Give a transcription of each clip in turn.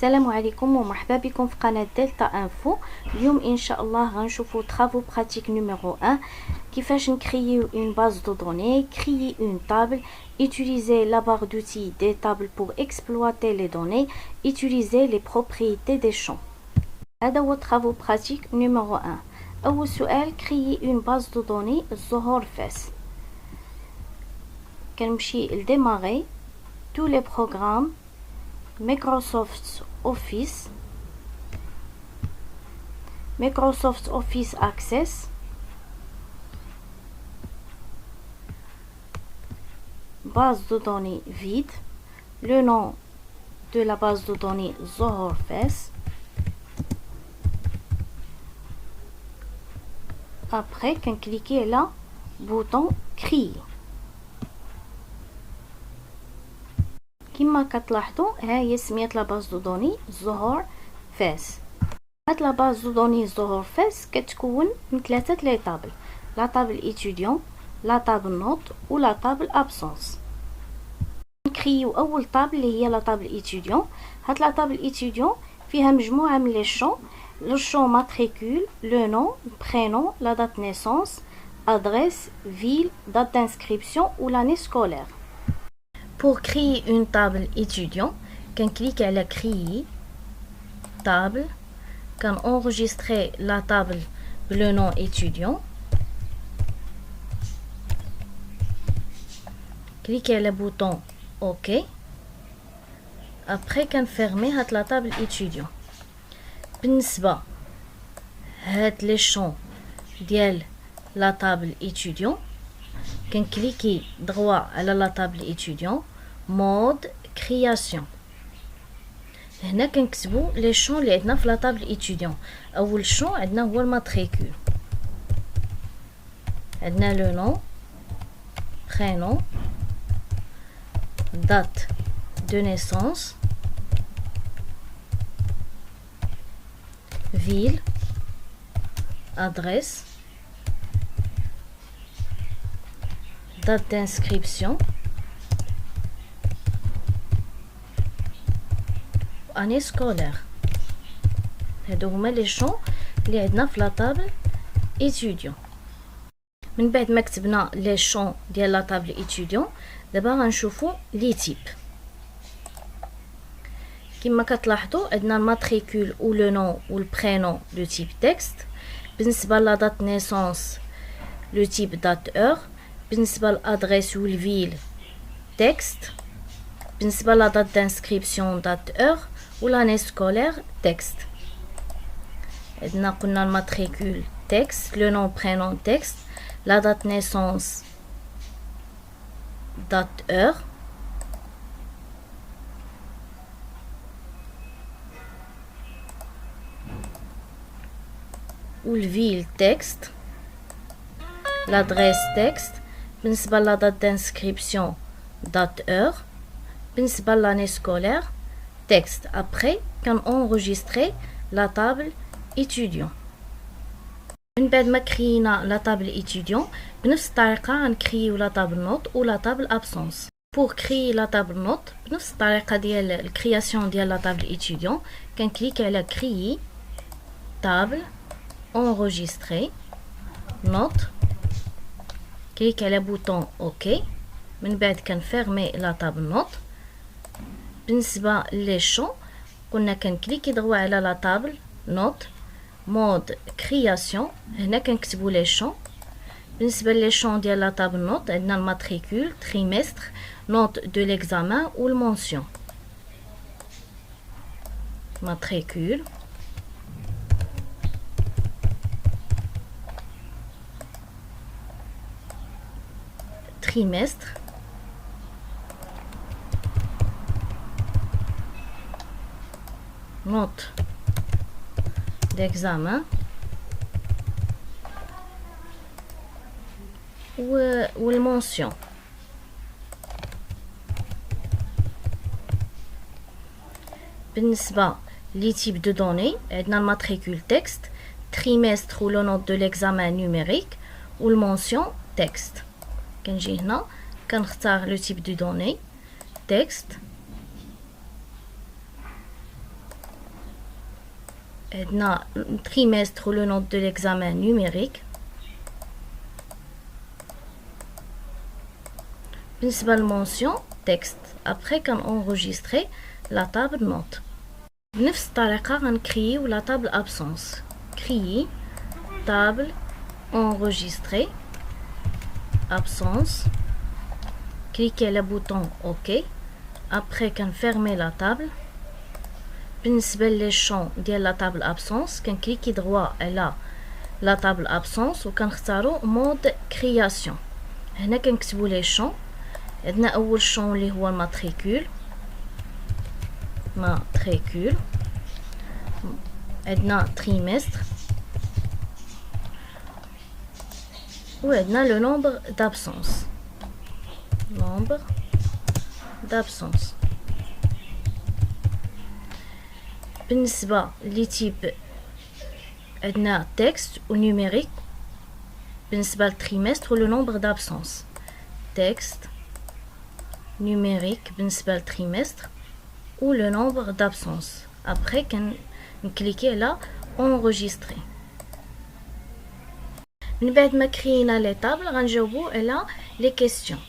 السلام عليكم ومرحبا بكم في قناة دلتا انفو. اليوم ان شاء الله غنشوفوا travaux pratiques numéro 1 كيفاش نكريو une base de données, créer une table, utiliser la barre d'outils des tables pour exploiter les données, utiliser les propriétés des champs. هذا هو travaux pratiques numéro 1. أول سؤال créer une base de données الظهور فاس. كنمشي لديماغي tous les programmes Microsoft Office, Microsoft Office Access, base de données vide, le nom de la base de données Zohor Fes. Après, quand cliquez là, bouton créer. كما كتلاحظوا ها هي سمية لا باز دو دوني زهور فاس. هاد لا باز دو دوني زهور فاس كتكون من ثلاثه لي طابل، لا طابل ايتيديون، لا طابل نوت و لا طابل ابسونس. نكريو اول طابل اللي هي لا طابل ايتيديون. هاد لا طابل ايتيديون فيها مجموعه من لي شون، لو شون ماتريكول، لو نون، برينون، لا دات نيسونس، ادريس، فيل، دات d'inscription ou l'année scolaire. Pour créer une table étudiant, qu'on clique à la créer table, qu'on enregistre la table le nom étudiant, cliquez le bouton OK. Après qu'on ferme la table étudiant. بالنسبة هاد les champs ديال la table étudiant, qu'on clique droit à la table étudiant. مود كرياسيون. هنا كنكتبوا لي شون اللي عندنا في لا طابل ايتيديون. اول شون عندنا هو الماتريكول، عندنا لو نون، برينون، دات دو نيسونس، فيل، ادريس، دات d'inscription année scolaire. هادو هما لي شون اللي عندنا في لا طابل ايتيديون. من بعد ما كتبنا لي شون ديال لا طابل ايتيديون، دابا غنشوفو لي تيب. كما كتلاحظوا عندنا الماتريكول و لو نون و البرينون لو تيب تكست. بالنسبه لا دات نيسونس لو تيب دات اور. بالنسبه للادريس و الفيل تكست. بالنسبه لا دات d'inscription دات اور ou l'année scolaire texte. عندنا قلنا الماتريكول texte, le nom prénom texte, la date naissance date heure, ou le ville texte, l'adresse texte. بالنسبة la date d'inscription date heure. بالنسبة l'année scolaire texte. Après qu'on enregistrer la table étudiant. من بعد ما كرينا لا طابل étudiant بنفس الطريقة غنكريو لا طابل نوت و لا طابل absence. pour créer la table نوت بنفس الطريقة ديال الكرياسيون ديال لا طابل étudiant كنكليك على créer table enregistrer نوت، كليك على بوطون OK. من بعد كنفيرمي لا طابل نوت. بالنسبة لي شون قلنا كنكليكي دغوا على لا طابل نوت مود كرياسيون. هنا كنكتبوا لي شون. بالنسبة لي شون ديال لا طابل نوت عندنا الماتريكول، تريمستر، نوت دو ليكزامان و المونسيون. ماتريكول، trimestre, note d'examen ou le mention. بالنسبة لي type de données عندنا الماتريكول texte, trimestre ou le note de l'examen numérique ou le mention texte. كنجي هنا كنختار لو type de données texte عندنا trimestre ou le nom de l'examen numérique. بالنسبة للمونسيون texte après كنenregistrer la table note. بنفس الطريقة غنكريو la table absence. Créer table enregistrer absence. Cliquez le bouton OK. Après fermer la table. بالنسبة لي champ ديال la table absence كنكليكي droit على la table absence وكنختارو mode création. هنا كنكتبو لي champ. عندنا اول champ اللي هو matricule. عندنا trimestre وعندنا le nombre d'absence. بالنسبة لتيب عندنا texte و numérique. بالنسبة للتريمستر le nombre d'absence texte numérique بالنسبة للتريمستر ou le nombre d'absence. Après كنكليكي على enregistrer. من بعد ما كرينا لي طابل غنجاوبو على لي كيسيون.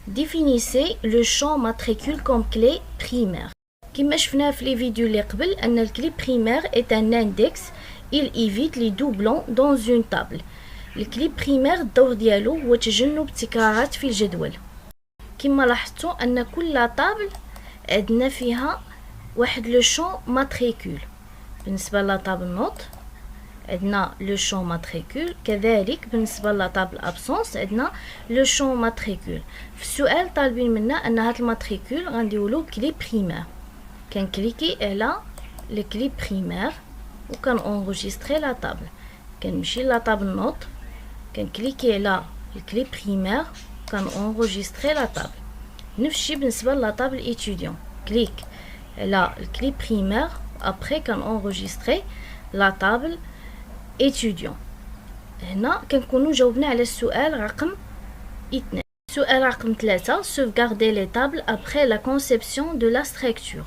Définissez le champ matricule comme clé primaire. كما شفنا في لي فيديو اللي قبل ان الكلي primaire est un index. Il évite les doublons dans une table. الكلي primaire الدور ديالو هو تجنب التكرارات في الجدول. كما لاحظتوا ان كل طابل عندنا فيها واحد لو شون ماتريكول. بالنسبه لا طابل نوت عندنا لو شون ماتريكول، كذلك بالنسبه لا طابل ابسونس عندنا لو شون ماتريكول. في السؤال طالبين منا ان هاد الماتريكول غنديرولو كلي بريمير. كنكليكي على لي كلي بريمير وكان انغوجيستري لا طابل. كنمشي لا طابل نوت كنكليكي على الكلي بريمير كان enregistrer la table. نفس الشيء بالنسبة لا طابل étudiant. كليك على الكلي primaire après كان enregistrer la table étudiant. هنا كنكونوا جاوبنا على السؤال رقم 2. سؤال رقم 3. sauvegarder les tables après la conception de la structure.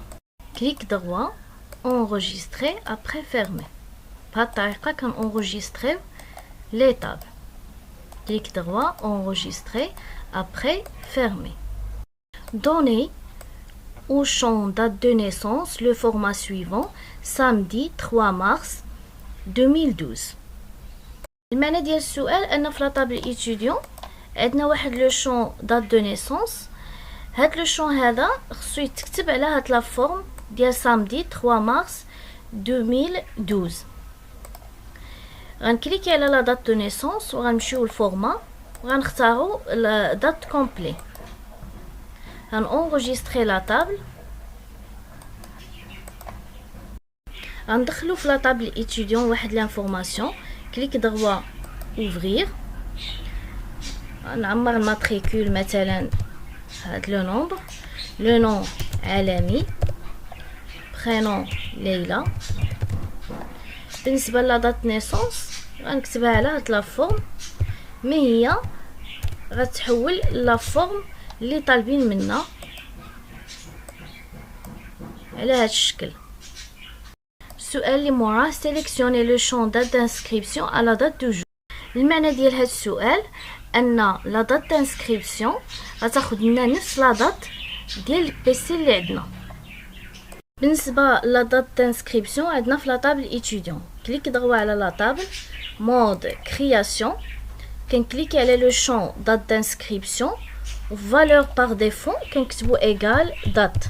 Clic droit enregistrer après fermer. بهاد الطريقة كان enregistrer les tables. Clic droit, enregistrer, après fermer. Donnez au champ date de naissance le format suivant, samedi 3 mars 2012. المعنى ديال السؤال أن في لطابل étudiant عندنا واحد لو شون date de naissance. هاد لو شون هذا خصو يتكتب على هاد لا فورم ديال samedi 3 mars 2012. غنكليكي على لا دات دو نيسونس وغنمشيو للفورما وغنختارو لا دات كومبلي. غنونجستري لا طابل. غندخلو في لا طابل ايتيديون واحد لانفورماسيون. كليك دغوا اوفرير. نعمر الماتريكول مثلا هاد لو نومبر. لو نون عالمي. برينون ليلى. بالنسبه لا دات نيسونس غنكتبها على هاد لا فورم. ما هي غتحول لا فورم اللي طالبين منا على هاد الشكل. السؤال اللي موراه سيليكسيوني لو شون دات دانسكريبسيون على دات دو جو. المعنى ديال هاد السؤال ان لا دات دانسكريبسيون غتاخد لنا نفس لا دات ديال البيسي اللي عندنا. بالنسبه لا دات دانسكريبسيون عندنا في لا طابل ايتيديون. كليك دغوا على لا طابل مود كرياسيون. كنكليكي على لو شون دات دانسكريبسيون فالور بار ديفو كنكتبو ايغال دات.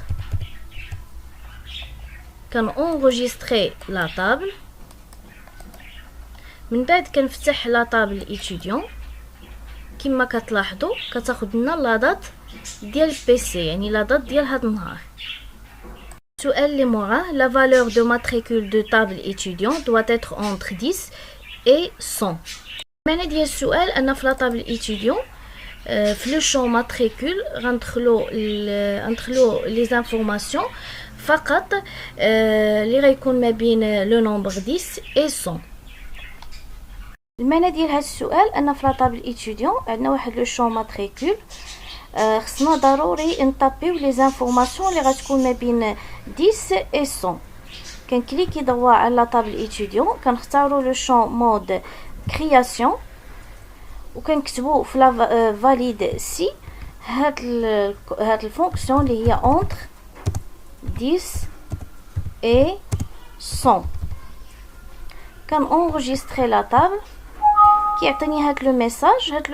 كان اونغوجيستري لا طابل. من بعد كنفتح لا طابل ايتيديون. كما كتلاحظوا كتاخد لنا لا دات ديال البيسي، يعني لا دات ديال هاد النهار. السؤال اللي موراه la valeur de matricule de table étudiant doit être entre 10 et 100. المعنى ديال السؤال ان في لا طابل étudiant في لو شون ماتريكول غندخلو لي زانفورماسيون فقط اللي غيكون ما بين لو نومبر 10 et 100. المعنى ديال هذا السؤال ان في لا طابل ايتيديون عندنا واحد لو شون ماتريكول. خصنا ضروري نطابيو لي زانفورماسيون اللي غتكون ما بين 10 et 100. كنكليكي ضغوا على لا طابل ايتوديون، كنختاروا لو شون مود كرياسيون وكنكتبوا في لا فاليد سي هاد الفونكسيون اللي هي entre 10 et 100. كان اونغيستري لا طابل كيعطيني هاد لو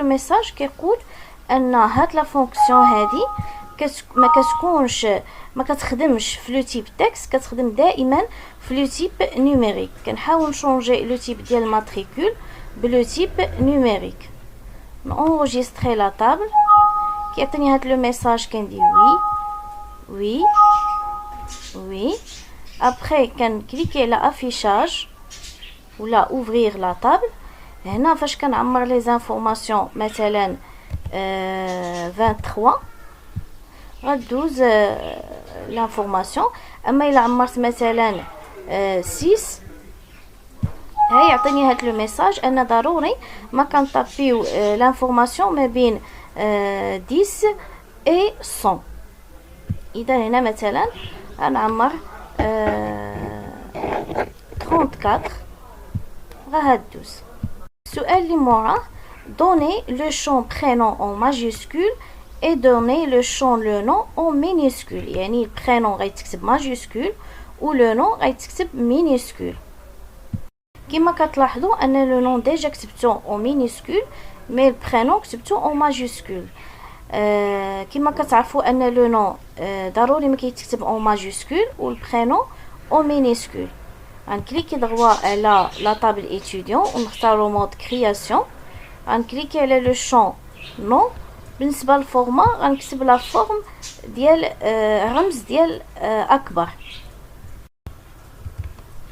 ميساج كيقول ان هاد لا فونكسيون هادي ما كتخدمش في لو تيب تكست، كتخدم دائما في لو تيب نيميريك. كنحاول نشونجي لو تيب ديال الماتريكول بلو تيب نيميريك. نونغيستري لا طابل كيعطيني هاد لو ميساج، كندير وي ابري كنكليكي على افيشاج ولا اوفرير لا طابل. هنا فاش كنعمر لي زانفورماسيون مثلا 23 غدوز لانفورماسيون. اما الا عمرت مثلا 6 ها يعطيني هاد لو ميساج ان ضروري ما كنطابيو لانفورماسيون ما بين 10 اي 100. اذا هنا مثلا غنعمر 34 غهدوز. السؤال اللي موراه donner le champ prénom en majuscule et donner le champ le nom en minuscule. يعني البرينون غيتكتب ماجيسكول و لو نون غيتكتب مينيسكول. كما كتلاحظوا ان لو نون ديجا كتبته او مينيسكول مي البرينون كتبته او ماجيسكول. كما كتعرفوا ان لو نون ضروري ما كيتكتب او ماجيسكول و البرينون او مينيسكول. غنكليكي ضغوا على لا طابل ايتوديون ونختاروا مود كرياسيون. غنكليكي على لو شون نون. بالنسبه للفورما غنكتب لا فورم ديال رمز ديال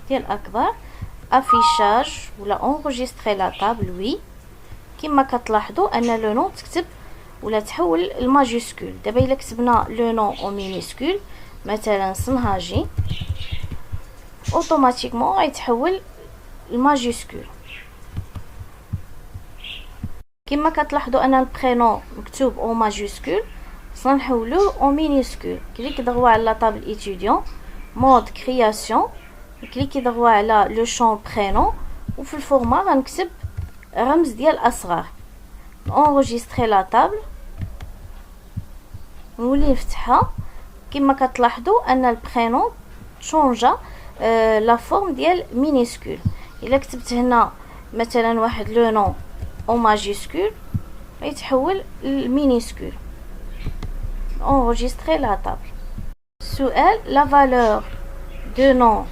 اكبر افيشاج ولا اونغيستري لا طابل وي. كما كتلاحظوا ان لو نون تكتب ولا تحول الماجيسكول. دابا الا كتبنا لو نون او مينيسكول مثلا صنهاجي اوتوماتيكمون غيتحول الماجيسكول. كما كتلاحظوا ان البرينون مكتوب او ماجيسكول صنحولوه او مينيسكول. كليك ضغوا على لا طابل ايتوديون مود كرياسيون، كليكي ضغوا على لو شون برينون وفي الفورما غنكتب رمز ديال اصغر. اونغيستري لا طابل نولي نفتحها. كما كتلاحظوا ان البرينون شونجا لا فورم ديال مينيسكول. الا كتبت هنا مثلا واحد لو نون او ماجيسكول يتحول لمينيسكول. enregistrer la table. سؤال la valeur de nom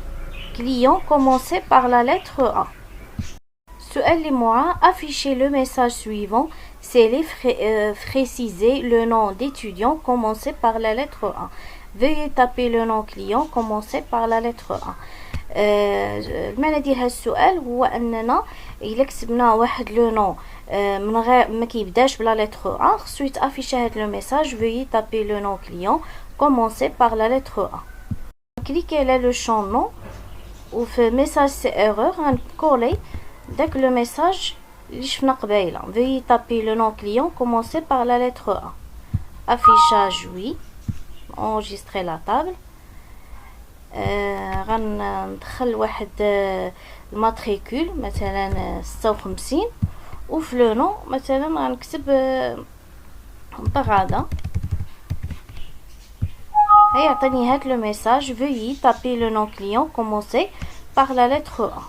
client commencé par la lettre A. سؤال اللي موراه afficher le message suivant c'est préciser le nom d'étudiant commencé par la lettre A. Veuillez taper le nom client commencé par la lettre A. المعنى ديال هذا السؤال هو اننا الا كتبنا واحد لو نون من غير ما كيبداش بلا لتر ا خصو يتافيش هاد لو ميساج فوي تابي لو نون كليون كومونسي بار لا لتر ا. كليكي على لو شون نون وفي ميساج سي ايرور غنكولي داك لو ميساج اللي شفنا قبيله فوي تابي لو نون كليون كومونسي بار لا لتر ا. افيشاج وي انجستري لا طابل. غندخل واحد الماتريكول مثلا 56 وفي لو نون مثلا غنكتب بغاده. هيعطيني هاد لو ميساج veuillez taper le nom client commencé par la lettre A.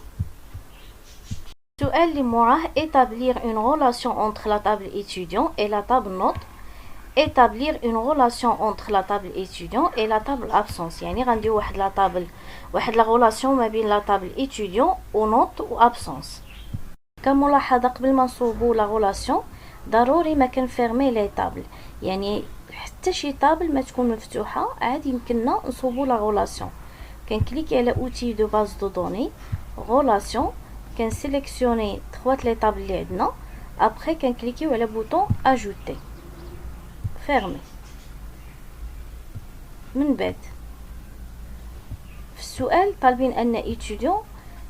السؤال اللي موراه établir une relation entre la table étudiant et la table note. établir une relation entre la table étudiant et la table absence. يعني غندير واحد لا طابل واحد لا غولاسيون ما بين لا طابل étudiant و نوت و absence. كملاحظه قبل ما نصوبوا لا غولاسيون ضروري ما كنفيرمي لي طابل، يعني حتى شي طابل ما تكون مفتوحه عادي يمكننا نصوبوا لا غولاسيون. كنكليكي على اوتي دو باز دو دوني غولاسيون، كنسيليكسيوني 3 لي طابل اللي عندنا، ابري كنكليكيو على بوطون اجوتي فيرمي. من بعد في السؤال طالبين ان ايتوديون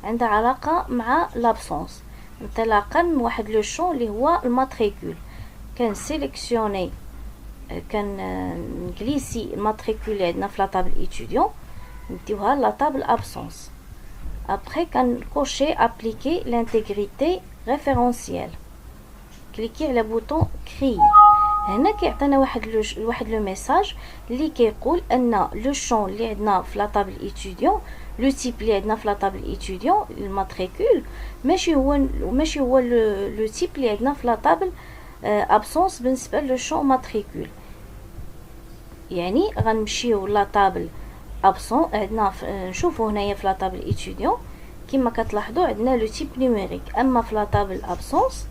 عندها علاقه مع لابسونس، انطلاقا من واحد لو شون اللي هو الماتريكول. كنسيليكسيوني كنجليسي الماتريكول اللي عندنا في لا طابل ايتوديون، نديوها لا table absence. Après كنكوشي appliquer l'intégrité référentielle. كليكي على بوطون كري. هنا كيعطينا واحد لو ميساج اللي كيقول ان لو شون اللي عندنا في لا طابل ايتيديون، لو تيب اللي عندنا في لا طابل ايتيديون الماتريكول ماشي هو لو تيب اللي عندنا في لا طابل ابسونس بالنسبه لو شون ماتريكول. يعني غنمشيو لا طابل ابسون عندنا نشوفوا هنايا في لا طابل ايتيديون كما كتلاحظوا عندنا لو تيب نيميريك، اما في لا طابل ابسونس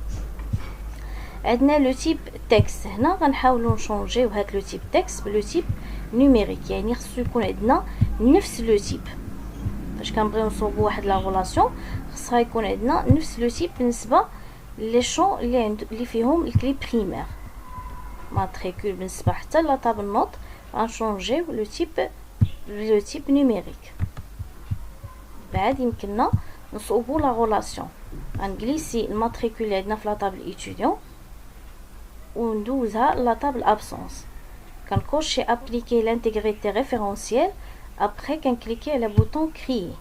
عندنا لو تيب تكست. هنا غنحاولوا نشونجيو هاد لو تيب تكست بلو تيب نيميريك، يعني خصو يكون عندنا نفس لو تيب. فاش كنبغيو نصوبوا واحد لا غولاسيون خصها يكون عندنا نفس لو تيب بالنسبه لي شون اللي فيهم الكلي بريمير ماتريكول. بالنسبه حتى لا طابل نوت غنشونجيو لو تيب نيميريك. بعد يمكننا نصوبوا لا غولاسيون. غنجليسي الماتريكول اللي عندنا في لا طابل ايتيديون وندوزها لا طابل ابسونس. كنكوشي ابليكي لانتيغريتي ريفيرونسييل. ابري كنكليكي على بوطون كري.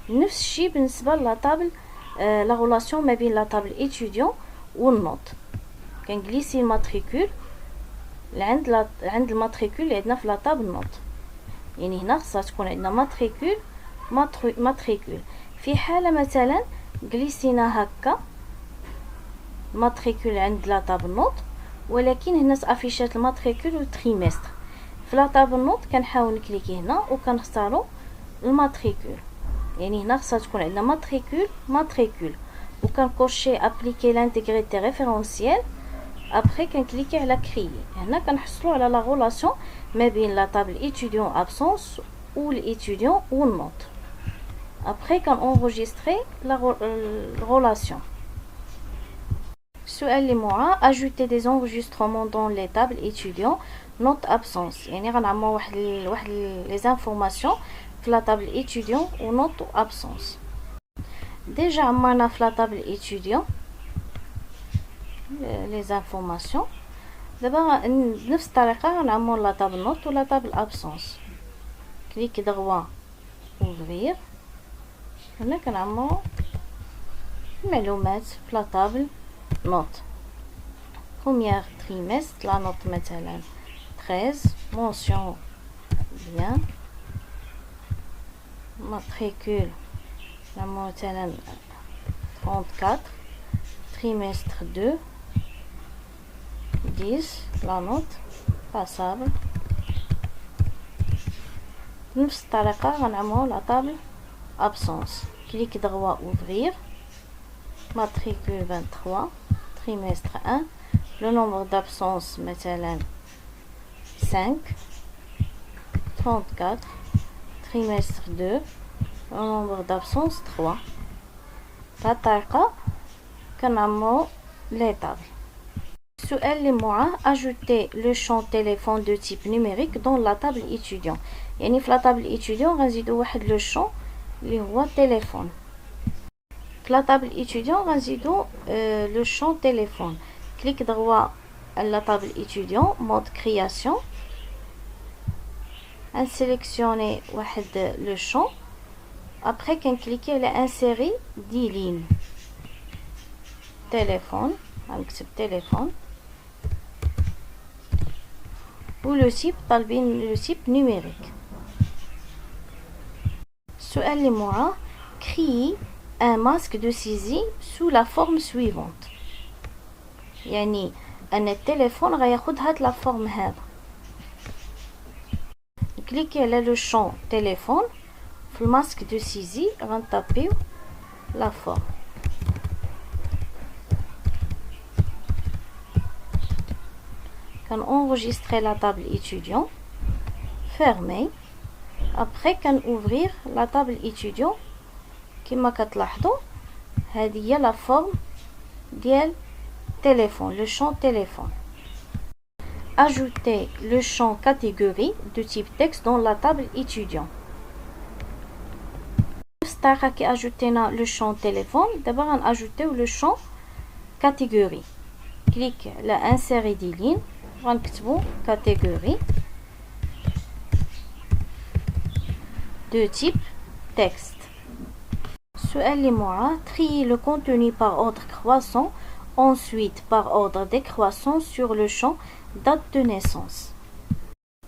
نفس الشيء بالنسبه لا طابل لا غولاسيون ما بين لا طابل ايتيديون والنوت. كنجليسي الماتريكول عند الماتريكول اللي عندنا في لا طابل نوت. يعني هنا خصها تكون عندنا ماتريكول. في حاله مثلا جليسينا هكا الماتريكول عند لا طابل نوت، ولكن هنا افيشات الماتريكول والتريمستر. في لا طابل نوت كنحاول نكليكي هنا وكنختاروا الماتريكول. يعني هنا خصها تكون عندنا ماتريكول وكنكوشي ابليكي لانتيغريتي ريفيرونسييل. ابري كنكليكي على كري. هنا كنحصلوا على لا غولاسيون ما بين لا طابل ايتيديون ابسونس و الايتيديون والنوت. ابري كنونجستري لا غولاسيون. السؤال اللي معاه ajouter des enregistrements dans les tables étudiants note absence. يعني غنعمروا واحد لي زانفورماسيون في لا طابل ايتيديون و نوت absence. ديجا عمرنا في لا طابل ايتيديون لي زانفورماسيون. دابا بنفس الطريقه غنعمروا لا طابل نوت ولا طابل absence. كليك دغوا اوفرير. هنا كنعمروا المعلومات في لا طابل نوت. Premier trimestre, la note مثلا 13, mention bien, matricule مثلا 34, trimestre 2 10, la note passable. بنفس الطريقة غنعملو لا طابل absence. كليك دغوا ouvrir, matricule 23, trimestre 1, le nombre d'absence مثلا 5, 34, trimestre 2, le nombre d'absence 3. بهاد الطريقة كنعمرو لي طابل. السؤال اللي معاه ajouter le champ téléphone de type numérique dans la table étudiant. يعني في لا طابل étudiant غنزيدو واحد لو شون اللي هو تليفون. في لا طابل étudiant غنزيدو لو شون تليفون. كليك دغوا لا طابل étudiant mode création, نسيليكسيوني واحد لو شون. après كنكليكي على insérer 10 lignes téléphone. غنكتب téléphone و لو تيب طالبين لو تيب نيميريك. السؤال اللي معاه créer un masque de saisie sous la forme suivante. يعني ان التليفون غياخد هاد لا فورم هذا. كليكي على لو شون تليفون في الماسك دو سيزي غنطابيو لا فورم. كنونجستري لا طابل étudiant, fermer. après كنوفرير لا طابل étudiant. كما كتلاحظوا هذه هي لا فورم ديال téléphone, le champ téléphone. Ajouter le champ catégorie de type texte dans la table étudiant. نفس الطريقة كي اجوتينا لو شون تليفون دابا غنأجوتيو لو شون كاتيجوري. كليك على انسيري دي لين غنكتبو كاتيجوري. de type texte. السؤال اللي معاه trier le contenu par ordre croissant, ensuite par ordre décroissant sur le champ date de naissance.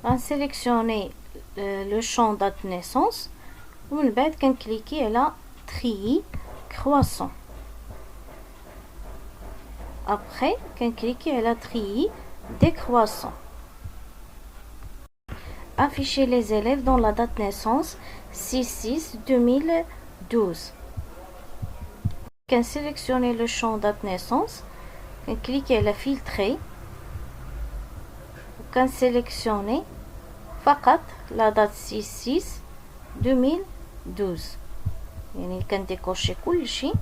On sélectionner le champ date de naissance ومن بعد كنكليكي على trier croissant. Après كنكليكي على trier décroissant. Afficher les élèves dans la date de naissance 6/6/2012. Quand sélectionner le champ date naissance, cliquez à la filtrer. Quand sélectionner فقط la date 6/6/2012. يعني كنديكوشي كل شيء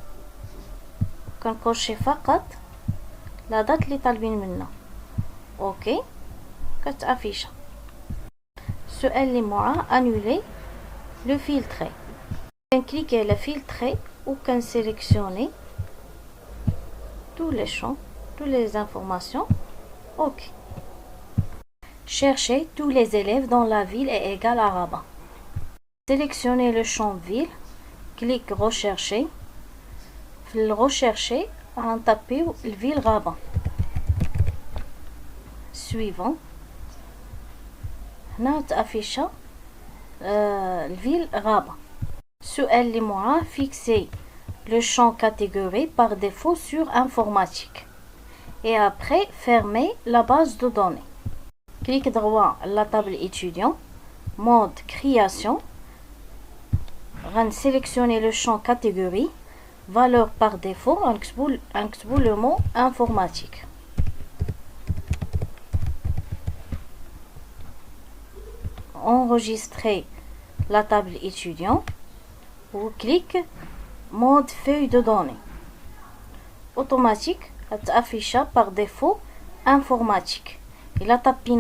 كنكوشي فقط la date اللي طالبين منا. اوكي كتافيش. السؤال اللي معاه annuler le filtrer. كنكليكي على filtrer ou qu'on sélectionne tous les champs, toutes les informations. Ok. Chercher tous les élèves dans la ville est égal à Rabat. Sélectionnez le champ ville, clique rechercher. Le rechercher, on tape la ville Rabat. Suivant. On affiche la ville Rabat. السؤال اللي معاه fixer le champ catégorie par défaut sur informatique et après fermer la base de données. Clique droit à la table étudiant, mode création, sélectionner le champ catégorie, valeur par défaut, on le mot informatique. Enregistrer la table étudiant. Ou clique mode feuille de données. Automatique affiche par défaut informatique. Il a tapé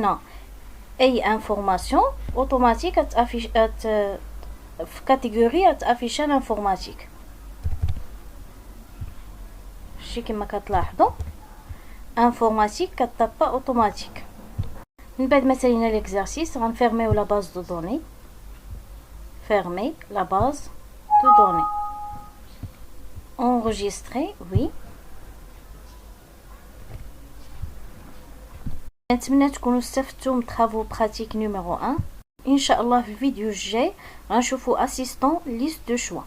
et information automatique affiche catégorie affiche informatique. Je كما كتلاحظوا informatique كتطبق automatique. من بعد ما سالينا l'exercice غنفيرميو la base de données. Fermer la base de données. Enregistrer, oui. نتمنى تكونوا استفدتوا من travaux pratiques numéro 1. إن شاء الله في الفيديو الجاي غنشوفوا assistant liste de choix.